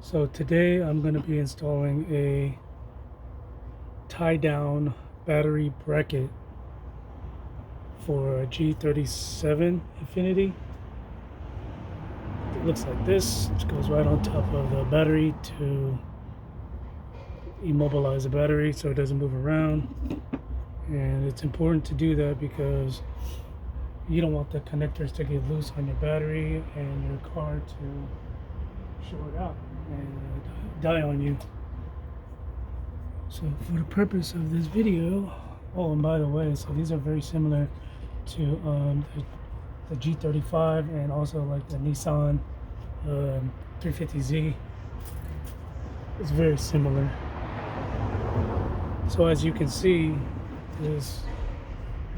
So today I'm going to be installing a tie-down battery bracket for a G37 Infiniti. It looks like this. It goes right on top of the battery to immobilize the battery so it doesn't move around. And it's important to do that because you don't want the connectors to get loose on your battery and your car to short out and die on you. So for the purpose of this video, oh, and by the way, so these are very similar to the G35 and also like the Nissan 350Z. It's very similar. So as you can see, this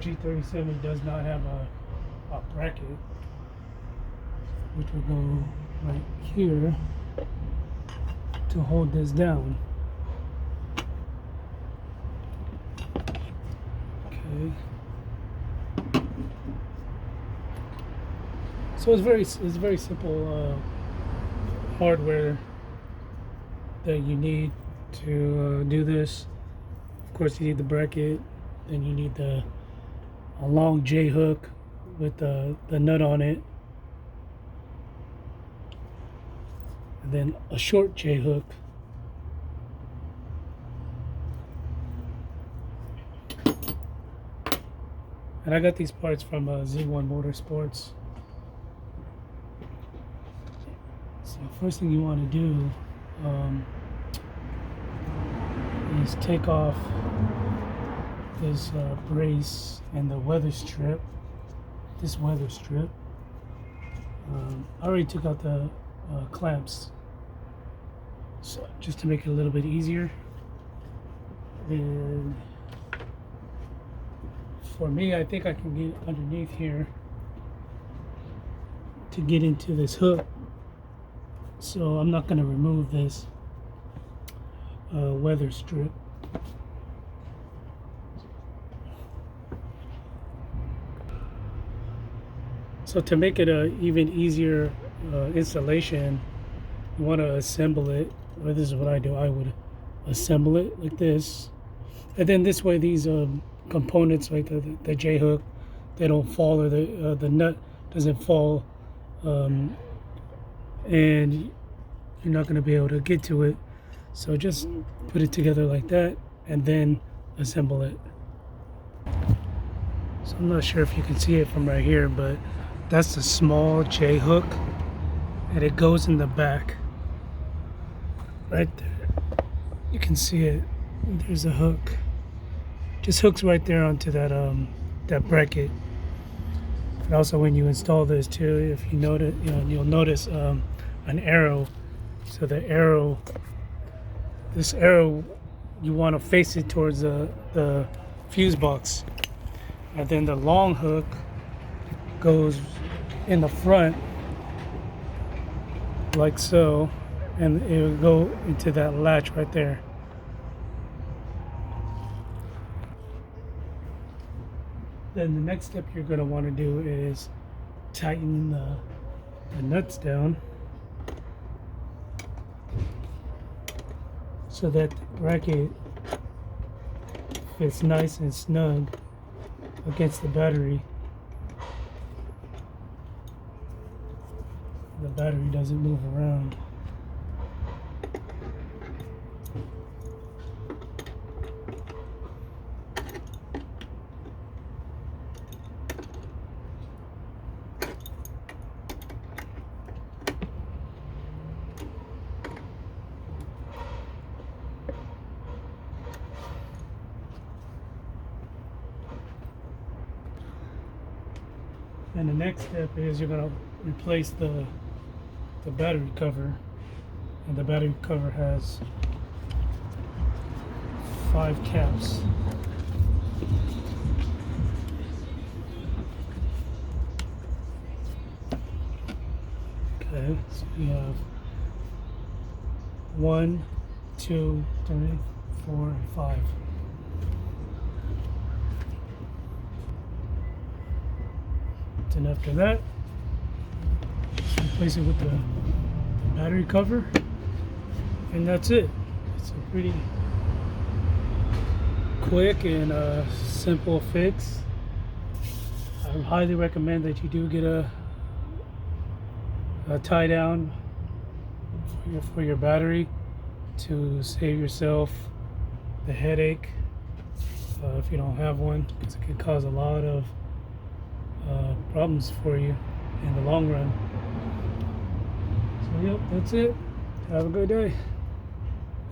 G37 does not have a bracket, which will go right here to hold this down. Okay. So it's very simple hardware that you need to do this. Of course, you need the bracket, then you need a long J hook with the nut on it, and then a short J hook. And I got these parts from Z1 Motorsports. So first thing you want to do is take off this brace and the weather strip. This weather strip. I already took out the clamps, so just to make it a little bit easier. And for me, I think I can get underneath here to get into this hook. So I'm not going to remove this weather strip. So to make it a even easier installation, you want to assemble it. Or this is what I do. I would assemble it like this, and then this way these components like the J hook, they don't fall, or the nut doesn't fall, and you're not going to be able to get to it. So just put it together like that and then assemble it. So I'm not sure if you can see it from right here, but that's the small J hook, and it goes in the back right there. You can see it. There's a hook. Just hooks right there onto that bracket. And also, when you install this too, if you notice, you'll notice an arrow. So the arrow, this arrow, you want to face it towards the fuse box, and then the long hook goes in the front like so, and it will go into that latch right there. Then the next step you're going to want to do is tighten the nuts down so that the bracket fits nice and snug against the battery. The battery doesn't move around. And the next step is you're going to replace the battery cover, and the battery cover has 5 caps. Okay, so we have 1, 2, 3, 4, and 5. And after that, replace it with the battery cover. And that's it. It's a pretty quick and simple fix. I highly recommend that you do get a tie down for your battery to save yourself the headache if you don't have one, because it can cause a lot of problems for you in the long run. So yep, that's it. Have a good day.